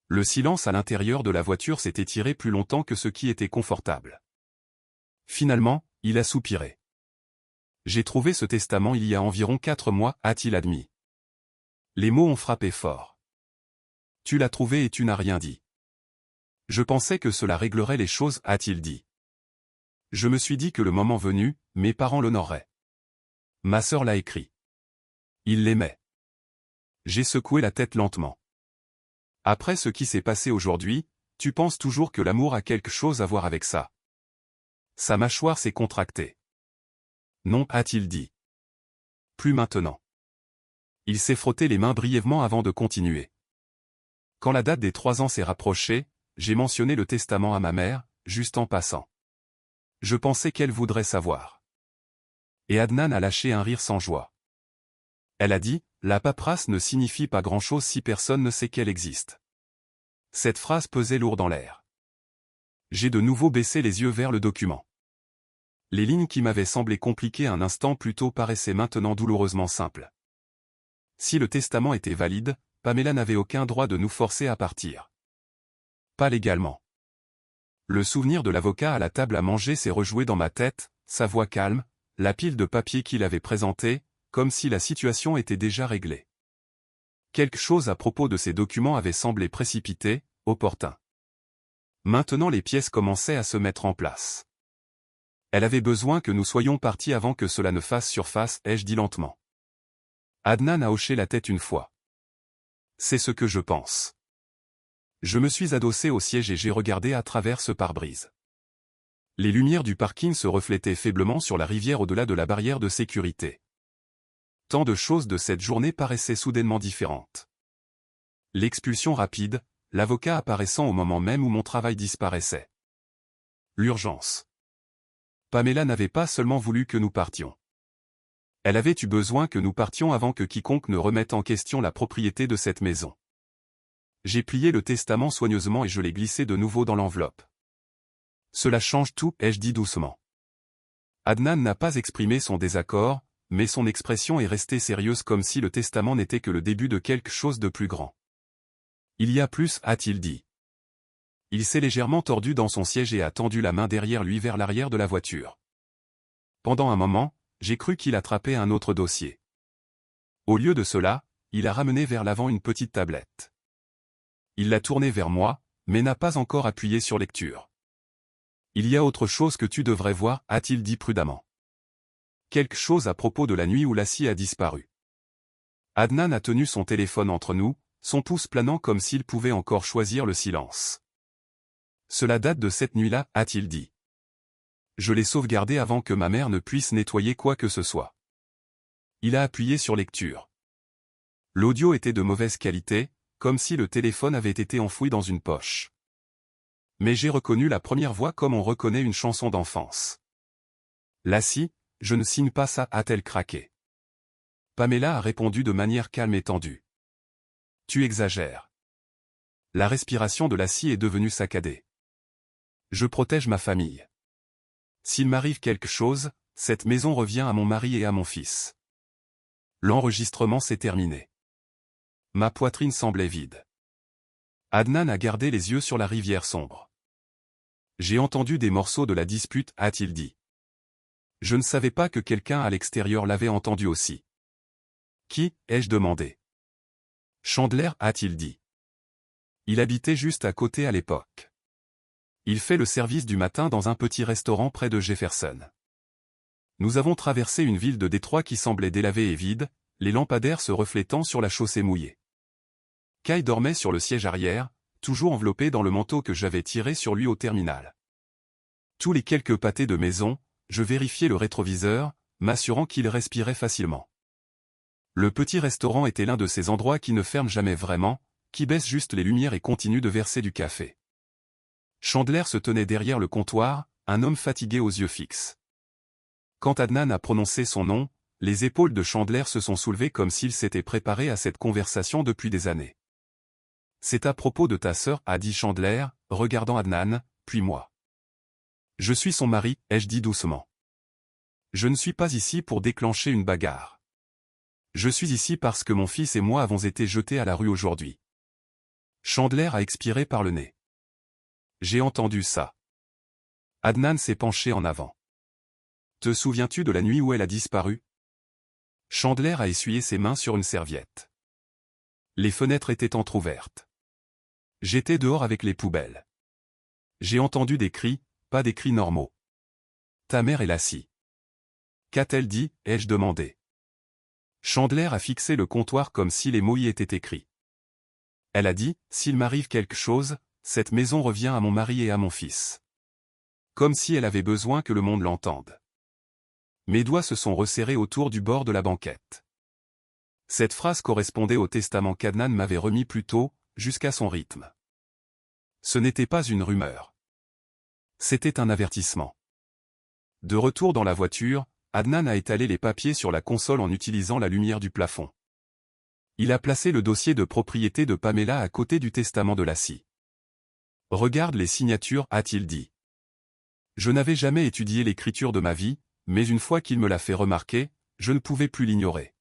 Le silence à l'intérieur de la voiture s'est étiré plus longtemps que ce qui était confortable. Finalement, il a soupiré. J'ai trouvé ce testament il y a environ 4 mois, a-t-il admis. Les mots ont frappé fort. Tu l'as trouvé et tu n'as rien dit. Je pensais que cela réglerait les choses, a-t-il dit. Je me suis dit que le moment venu, mes parents l'honoreraient. Ma sœur l'a écrit. Il l'aimait. J'ai secoué la tête lentement. Après ce qui s'est passé aujourd'hui, tu penses toujours que l'amour a quelque chose à voir avec ça. Sa mâchoire s'est contractée. Non, a-t-il dit. Plus maintenant. Il s'est frotté les mains brièvement avant de continuer. Quand la date des 3 ans s'est rapprochée, j'ai mentionné le testament à ma mère, juste en passant. Je pensais qu'elle voudrait savoir. Et Adnan a lâché un rire sans joie. Elle a dit, la paperasse ne signifie pas grand-chose si personne ne sait qu'elle existe. Cette phrase pesait lourd dans l'air. J'ai de nouveau baissé les yeux vers le document. Les lignes qui m'avaient semblé compliquées un instant plus tôt paraissaient maintenant douloureusement simples. Si le testament était valide, Pamela n'avait aucun droit de nous forcer à partir. Pas légalement. Le souvenir de l'avocat à la table à manger s'est rejoué dans ma tête, sa voix calme, la pile de papiers qu'il avait présenté, comme si la situation était déjà réglée. Quelque chose à propos de ces documents avait semblé précipité, opportun. Maintenant les pièces commençaient à se mettre en place. Elle avait besoin que nous soyons partis avant que cela ne fasse surface, ai-je dit lentement. Adnan a hoché la tête une fois. C'est ce que je pense. Je me suis adossé au siège et j'ai regardé à travers ce pare-brise. Les lumières du parking se reflétaient faiblement sur la rivière au-delà de la barrière de sécurité. Tant de choses de cette journée paraissaient soudainement différentes. L'expulsion rapide, l'avocat apparaissant au moment même où mon travail disparaissait. L'urgence. Pamela n'avait pas seulement voulu que nous partions. Elle avait eu besoin que nous partions avant que quiconque ne remette en question la propriété de cette maison. J'ai plié le testament soigneusement et je l'ai glissé de nouveau dans l'enveloppe. Cela change tout, ai-je dit doucement. Adnan n'a pas exprimé son désaccord, mais son expression est restée sérieuse comme si le testament n'était que le début de quelque chose de plus grand. Il y a plus, a-t-il dit. Il s'est légèrement tordu dans son siège et a tendu la main derrière lui vers l'arrière de la voiture. Pendant un moment, j'ai cru qu'il attrapait un autre dossier. Au lieu de cela, il a ramené vers l'avant une petite tablette. Il l'a tournée vers moi, mais n'a pas encore appuyé sur lecture. Il y a autre chose que tu devrais voir, a-t-il dit prudemment. Quelque chose à propos de la nuit où Lassie a disparu. Adnan a tenu son téléphone entre nous, son pouce planant comme s'il pouvait encore choisir le silence. Cela date de cette nuit-là, a-t-il dit. Je l'ai sauvegardé avant que ma mère ne puisse nettoyer quoi que ce soit. Il a appuyé sur lecture. L'audio était de mauvaise qualité, comme si le téléphone avait été enfoui dans une poche. Mais j'ai reconnu la première voix comme on reconnaît une chanson d'enfance. Lassie, je ne signe pas ça, a-t-elle craqué. Pamela a répondu de manière calme et tendue. Tu exagères. La respiration de Lassie est devenue saccadée. Je protège ma famille. S'il m'arrive quelque chose, cette maison revient à mon mari et à mon fils. L'enregistrement s'est terminé. Ma poitrine semblait vide. Adnan a gardé les yeux sur la rivière sombre. J'ai entendu des morceaux de la dispute, a-t-il dit. Je ne savais pas que quelqu'un à l'extérieur l'avait entendu aussi. Qui, ai-je demandé. Chandler, a-t-il dit. Il habitait juste à côté à l'époque. Il fait le service du matin dans un petit restaurant près de Jefferson. Nous avons traversé une ville de Détroit qui semblait délavée et vide, les lampadaires se reflétant sur la chaussée mouillée. Kai dormait sur le siège arrière, toujours enveloppé dans le manteau que j'avais tiré sur lui au terminal. Tous les quelques pâtés de maison, je vérifiais le rétroviseur, m'assurant qu'il respirait facilement. Le petit restaurant était l'un de ces endroits qui ne ferment jamais vraiment, qui baissent juste les lumières et continuent de verser du café. Chandler se tenait derrière le comptoir, un homme fatigué aux yeux fixes. Quand Adnan a prononcé son nom, les épaules de Chandler se sont soulevées comme s'il s'était préparé à cette conversation depuis des années. C'est à propos de ta sœur, a dit Chandler, regardant Adnan, puis moi. Je suis son mari, ai-je dit doucement. Je ne suis pas ici pour déclencher une bagarre. Je suis ici parce que mon fils et moi avons été jetés à la rue aujourd'hui. Chandler a expiré par le nez. J'ai entendu ça. Adnan s'est penché en avant. Te souviens-tu de la nuit où elle a disparu? Chandler a essuyé ses mains sur une serviette. Les fenêtres étaient entr'ouvertes. J'étais dehors avec les poubelles. J'ai entendu des cris, pas des cris normaux. Ta mère est Lassie. Qu'a-t-elle dit, ai-je demandé. Chandler a fixé le comptoir comme si les mots y étaient écrits. Elle a dit, s'il m'arrive quelque chose, cette maison revient à mon mari et à mon fils. Comme si elle avait besoin que le monde l'entende. Mes doigts se sont resserrés autour du bord de la banquette. Cette phrase correspondait au testament qu'Adnan m'avait remis plus tôt, jusqu'à son rythme. Ce n'était pas une rumeur. C'était un avertissement. De retour dans la voiture, Adnan a étalé les papiers sur la console en utilisant la lumière du plafond. Il a placé le dossier de propriété de Pamela à côté du testament de Lassie. Regarde les signatures, a-t-il dit. Je n'avais jamais étudié l'écriture de ma vie, mais une fois qu'il me l'a fait remarquer, je ne pouvais plus l'ignorer.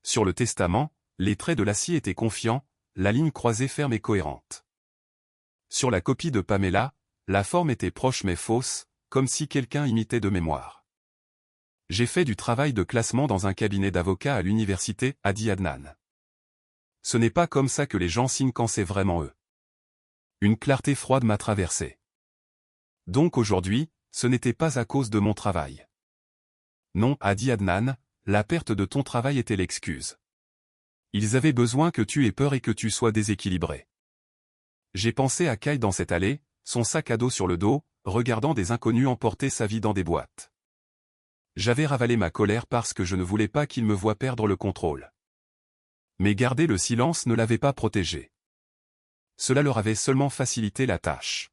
Sur le testament, les traits de Lassie étaient confiants, la ligne croisée ferme et cohérente. Sur la copie de Pamela, la forme était proche mais fausse, comme si quelqu'un imitait de mémoire. J'ai fait du travail de classement dans un cabinet d'avocats à l'université, a dit Adnan. Ce n'est pas comme ça que les gens signent quand c'est vraiment eux. Une clarté froide m'a traversé. Donc aujourd'hui, ce n'était pas à cause de mon travail. Non, a dit Adnan, la perte de ton travail était l'excuse. Ils avaient besoin que tu aies peur et que tu sois déséquilibré. J'ai pensé à Kai dans cette allée, son sac à dos sur le dos, regardant des inconnus emporter sa vie dans des boîtes. J'avais ravalé ma colère parce que je ne voulais pas qu'il me voie perdre le contrôle. Mais garder le silence ne l'avait pas protégé. Cela leur avait seulement facilité la tâche.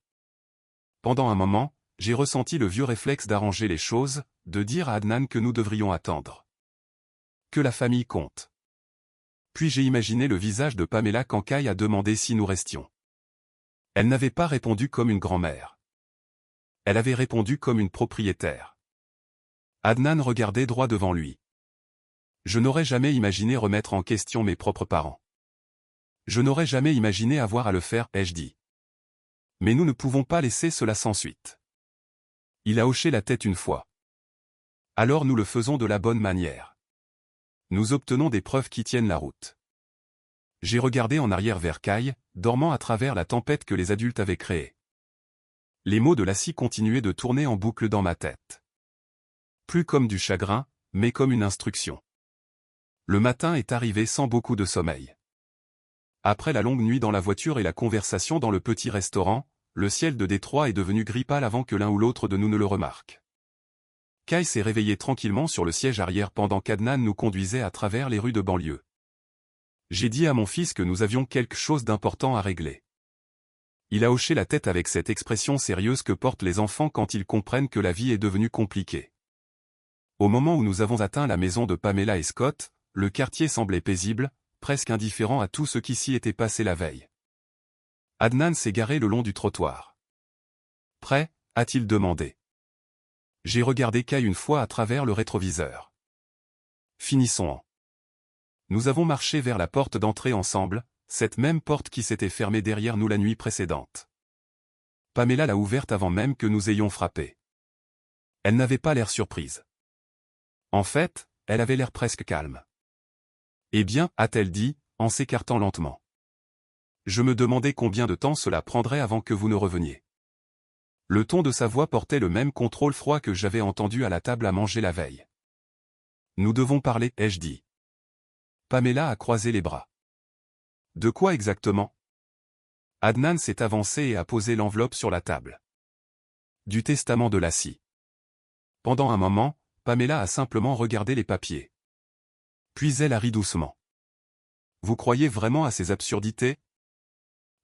Pendant un moment, j'ai ressenti le vieux réflexe d'arranger les choses, de dire à Adnan que nous devrions attendre. Que la famille compte. Puis j'ai imaginé le visage de Pamela quand Kai a demandé si nous restions. Elle n'avait pas répondu comme une grand-mère. Elle avait répondu comme une propriétaire. Adnan regardait droit devant lui. Je n'aurais jamais imaginé remettre en question mes propres parents. Je n'aurais jamais imaginé avoir à le faire, ai-je dit. Mais nous ne pouvons pas laisser cela sans suite. Il a hoché la tête une fois. Alors nous le faisons de la bonne manière. Nous obtenons des preuves qui tiennent la route. J'ai regardé en arrière vers Kai, dormant à travers la tempête que les adultes avaient créée. Les mots de Lassie continuaient de tourner en boucle dans ma tête. Plus comme du chagrin, mais comme une instruction. Le matin est arrivé sans beaucoup de sommeil. Après la longue nuit dans la voiture et la conversation dans le petit restaurant, le ciel de Détroit est devenu gris pâle avant que l'un ou l'autre de nous ne le remarque. Kai s'est réveillé tranquillement sur le siège arrière pendant qu'Adnan nous conduisait à travers les rues de banlieue. J'ai dit à mon fils que nous avions quelque chose d'important à régler. Il a hoché la tête avec cette expression sérieuse que portent les enfants quand ils comprennent que la vie est devenue compliquée. Au moment où nous avons atteint la maison de Pamela et Scott, le quartier semblait paisible, presque indifférent à tout ce qui s'y était passé la veille. Adnan s'est garé le long du trottoir. « Prêt ?» a-t-il demandé. J'ai regardé Kai une fois à travers le rétroviseur. Finissons-en. Nous avons marché vers la porte d'entrée ensemble, cette même porte qui s'était fermée derrière nous la nuit précédente. Pamela l'a ouverte avant même que nous ayons frappé. Elle n'avait pas l'air surprise. En fait, elle avait l'air presque calme. « Eh bien, a-t-elle dit, en s'écartant lentement. Je me demandais combien de temps cela prendrait avant que vous ne reveniez. » Le ton de sa voix portait le même contrôle froid que j'avais entendu à la table à manger la veille. « Nous devons parler, ai-je dit. » Pamela a croisé les bras. « De quoi exactement ?» Adnan s'est avancé et a posé l'enveloppe sur la table. « Du testament de Lassie. » Pendant un moment, Pamela a simplement regardé les papiers. Puis elle a ri doucement. « Vous croyez vraiment à ces absurdités ?»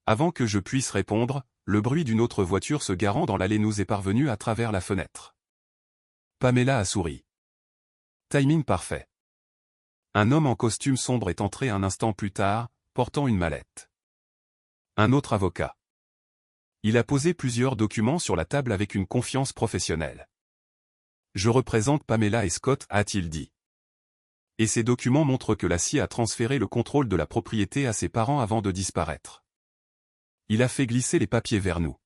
Avant que je puisse répondre, le bruit d'une autre voiture se garant dans l'allée nous est parvenu à travers la fenêtre. Pamela a souri. Timing parfait. Un homme en costume sombre est entré un instant plus tard, portant une mallette. Un autre avocat. Il a posé plusieurs documents sur la table avec une confiance professionnelle. « Je représente Pamela et Scott » a-t-il dit. Et ces documents montrent que Lassie a transféré le contrôle de la propriété à ses parents avant de disparaître. Il a fait glisser les papiers vers nous.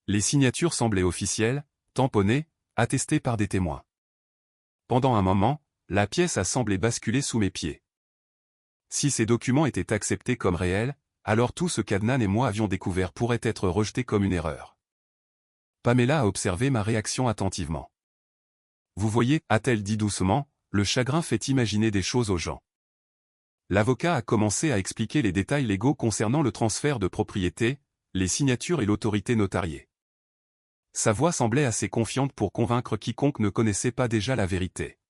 Les signatures semblaient officielles, tamponnées, attestées par des témoins. Pendant un moment, la pièce a semblé basculer sous mes pieds. Si ces documents étaient acceptés comme réels, alors tout ce qu'Adnan et moi avions découvert pourrait être rejeté comme une erreur. Pamela a observé ma réaction attentivement. « Vous voyez, a-t-elle dit doucement, le chagrin fait imaginer des choses aux gens. » L'avocat a commencé à expliquer les détails légaux concernant le transfert de propriété, les signatures et l'autorité notariée. Sa voix semblait assez confiante pour convaincre quiconque ne connaissait pas déjà la vérité.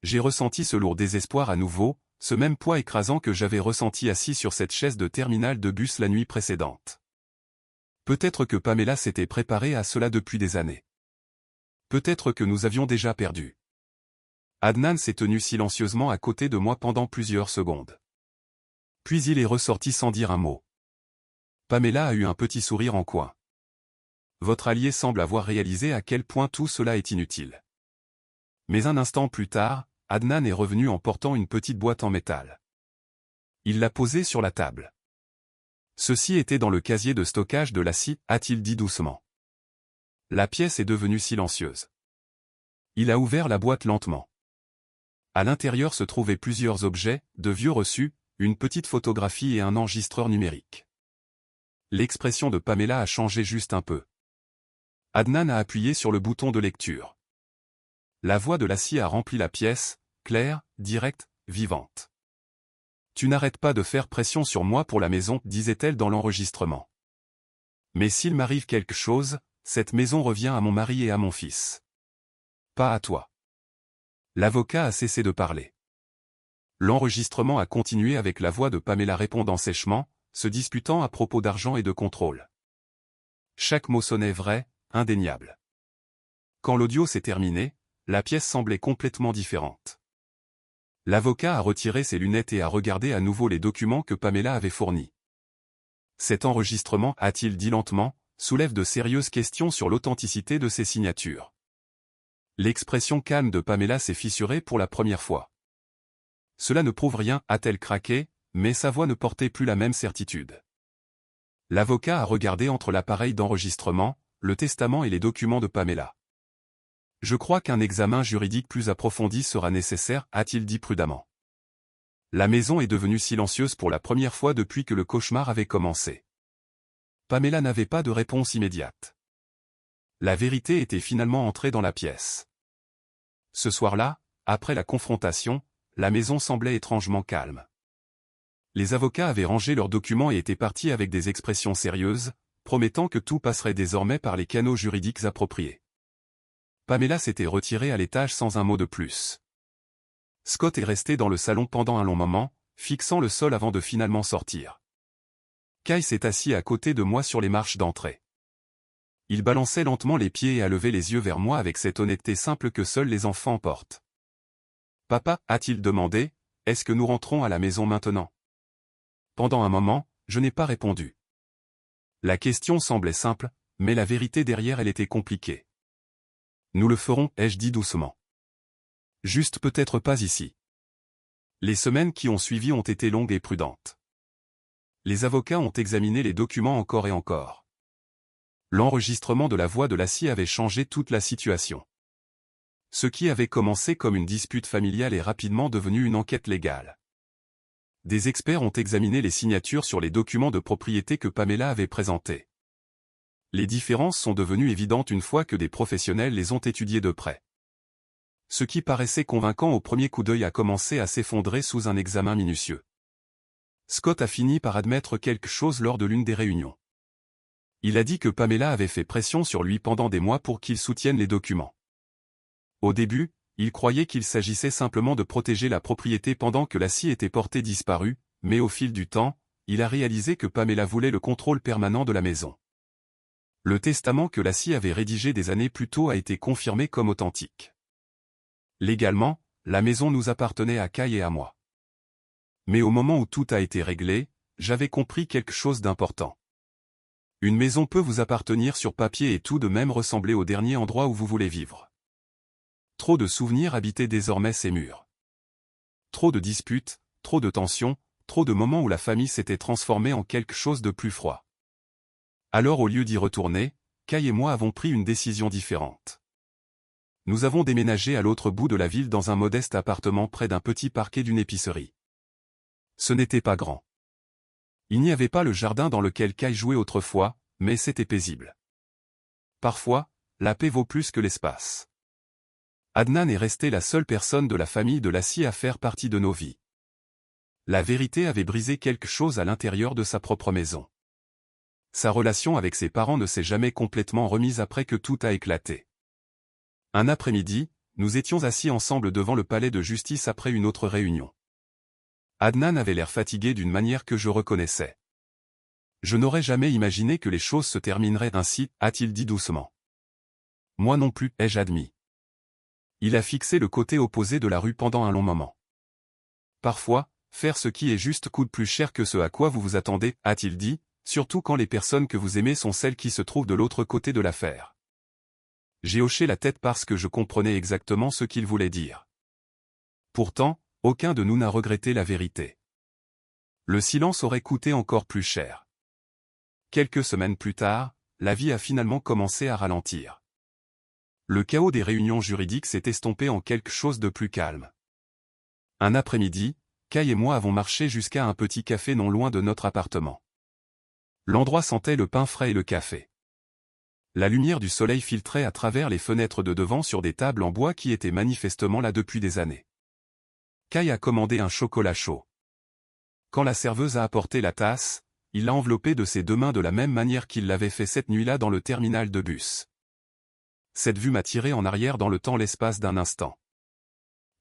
J'ai ressenti ce lourd désespoir à nouveau, ce même poids écrasant que j'avais ressenti assis sur cette chaise de terminal de bus la nuit précédente. Peut-être que Pamela s'était préparée à cela depuis des années. Peut-être que nous avions déjà perdu. Adnan s'est tenu silencieusement à côté de moi pendant plusieurs secondes. Puis il est ressorti sans dire un mot. Pamela a eu un petit sourire en coin. Votre allié semble avoir réalisé à quel point tout cela est inutile. Mais un instant plus tard, Adnan est revenu en portant une petite boîte en métal. Il l'a posée sur la table. Ceci était dans le casier de stockage de Lassie, a-t-il dit doucement. La pièce est devenue silencieuse. Il a ouvert la boîte lentement. À l'intérieur se trouvaient plusieurs objets, de vieux reçus, une petite photographie et un enregistreur numérique. L'expression de Pamela a changé juste un peu. Adnan a appuyé sur le bouton de lecture. La voix de Lassie a rempli la pièce, claire, directe, vivante. « Tu n'arrêtes pas de faire pression sur moi pour la maison, disait-elle dans l'enregistrement. Mais s'il m'arrive quelque chose, cette maison revient à mon mari et à mon fils. pas à toi. L'avocat a cessé de parler. L'enregistrement a continué avec la voix de Pamela répondant sèchement, se disputant à propos d'argent et de contrôle. Chaque mot sonnait vrai, indéniable. Quand l'audio s'est terminé, la pièce semblait complètement différente. L'avocat a retiré ses lunettes et a regardé à nouveau les documents que Pamela avait fournis. Cet enregistrement, a-t-il dit lentement, soulève de sérieuses questions sur l'authenticité de ces signatures. L'expression calme de Pamela s'est fissurée pour la première fois. Cela ne prouve rien, a-t-elle craqué, mais sa voix ne portait plus la même certitude. L'avocat a regardé entre l'appareil d'enregistrement, le testament et les documents de Pamela. Je crois qu'un examen juridique plus approfondi sera nécessaire, a-t-il dit prudemment. La maison est devenue silencieuse pour la première fois depuis que le cauchemar avait commencé. Pamela n'avait pas de réponse immédiate. La vérité était finalement entrée dans la pièce. Ce soir-là, après la confrontation, la maison semblait étrangement calme. Les avocats avaient rangé leurs documents et étaient partis avec des expressions sérieuses, promettant que tout passerait désormais par les canaux juridiques appropriés. Pamela s'était retirée à l'étage sans un mot de plus. Scott est resté dans le salon pendant un long moment, fixant le sol avant de finalement sortir. Kai s'est assis à côté de moi sur les marches d'entrée. Il balançait lentement les pieds et a levé les yeux vers moi avec cette honnêteté simple que seuls les enfants portent. « Papa, a-t-il demandé, est-ce que nous rentrons à la maison maintenant ?» Pendant un moment, je n'ai pas répondu. La question semblait simple, mais la vérité derrière elle était compliquée. « Nous le ferons, ai-je dit doucement. Juste peut-être pas ici. » Les semaines qui ont suivi ont été longues et prudentes. Les avocats ont examiné les documents encore et encore. L'enregistrement de la voix de Lassie avait changé toute la situation. Ce qui avait commencé comme une dispute familiale est rapidement devenu une enquête légale. Des experts ont examiné les signatures sur les documents de propriété que Pamela avait présentés. Les différences sont devenues évidentes une fois que des professionnels les ont étudiées de près. Ce qui paraissait convaincant au premier coup d'œil a commencé à s'effondrer sous un examen minutieux. Scott a fini par admettre quelque chose lors de l'une des réunions. Il a dit que Pamela avait fait pression sur lui pendant des mois pour qu'il soutienne les documents. Au début, il croyait qu'il s'agissait simplement de protéger la propriété pendant que Lassie était portée disparue, mais au fil du temps, il a réalisé que Pamela voulait le contrôle permanent de la maison. Le testament que Lassie avait rédigé des années plus tôt a été confirmé comme authentique. Légalement, la maison nous appartenait à Kai et à moi. Mais au moment où tout a été réglé, j'avais compris quelque chose d'important. Une maison peut vous appartenir sur papier et tout de même ressembler au dernier endroit où vous voulez vivre. Trop de souvenirs habitaient désormais ces murs. Trop de disputes, trop de tensions, trop de moments où la famille s'était transformée en quelque chose de plus froid. Alors au lieu d'y retourner, Kai et moi avons pris une décision différente. Nous avons déménagé à l'autre bout de la ville dans un modeste appartement près d'un petit parquet d'une épicerie. Ce n'était pas grand. Il n'y avait pas le jardin dans lequel Kai jouait autrefois, mais c'était paisible. Parfois, la paix vaut plus que l'espace. Adnan est resté la seule personne de la famille de Lassie à faire partie de nos vies. La vérité avait brisé quelque chose à l'intérieur de sa propre maison. Sa relation avec ses parents ne s'est jamais complètement remise après que tout a éclaté. Un après-midi, nous étions assis ensemble devant le palais de justice après une autre réunion. Adnan avait l'air fatigué d'une manière que je reconnaissais. Je n'aurais jamais imaginé que les choses se termineraient ainsi, a-t-il dit doucement. Moi non plus, ai-je admis. Il a fixé le côté opposé de la rue pendant un long moment. Parfois, faire ce qui est juste coûte plus cher que ce à quoi vous vous attendez, a-t-il dit, surtout quand les personnes que vous aimez sont celles qui se trouvent de l'autre côté de l'affaire. J'ai hoché la tête parce que je comprenais exactement ce qu'il voulait dire. Pourtant, aucun de nous n'a regretté la vérité. Le silence aurait coûté encore plus cher. Quelques semaines plus tard, la vie a finalement commencé à ralentir. Le chaos des réunions juridiques s'est estompé en quelque chose de plus calme. Un après-midi, Kai et moi avons marché jusqu'à un petit café non loin de notre appartement. L'endroit sentait le pain frais et le café. La lumière du soleil filtrait à travers les fenêtres de devant sur des tables en bois qui étaient manifestement là depuis des années. Kai a commandé un chocolat chaud. Quand la serveuse a apporté la tasse, il l'a enveloppée de ses deux mains de la même manière qu'il l'avait fait cette nuit-là dans le terminal de bus. cette vue m'a tiré en arrière dans le temps l'espace d'un instant.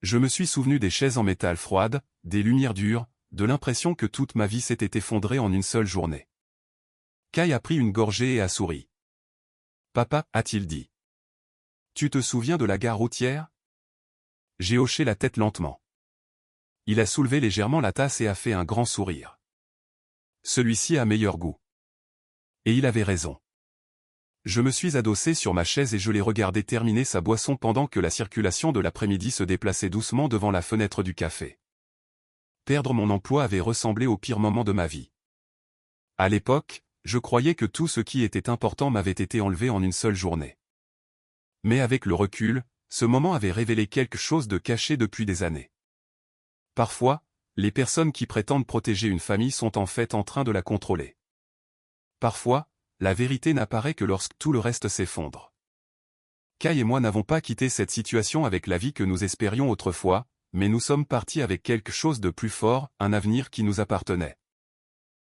Je me suis souvenu des chaises en métal froides, des lumières dures, de l'impression que toute ma vie s'était effondrée en une seule journée. Kai a pris une gorgée et a souri. « Papa, a-t-il dit. Tu te souviens de la gare routière ?» J'ai hoché la tête lentement. Il a soulevé légèrement la tasse et a fait un grand sourire. Celui-ci a meilleur goût. Et il avait raison. Je me suis adossé sur ma chaise et je l'ai regardé terminer sa boisson pendant que la circulation de l'après-midi se déplaçait doucement devant la fenêtre du café. Perdre mon emploi avait ressemblé au pire moment de ma vie. À l'époque, je croyais que tout ce qui était important m'avait été enlevé en une seule journée. Mais avec le recul, ce moment avait révélé quelque chose de caché depuis des années. Parfois, les personnes qui prétendent protéger une famille sont en fait en train de la contrôler. Parfois, la vérité n'apparaît que lorsque tout le reste s'effondre. Kai et moi n'avons pas quitté cette situation avec la vie que nous espérions autrefois, mais nous sommes partis avec quelque chose de plus fort, un avenir qui nous appartenait.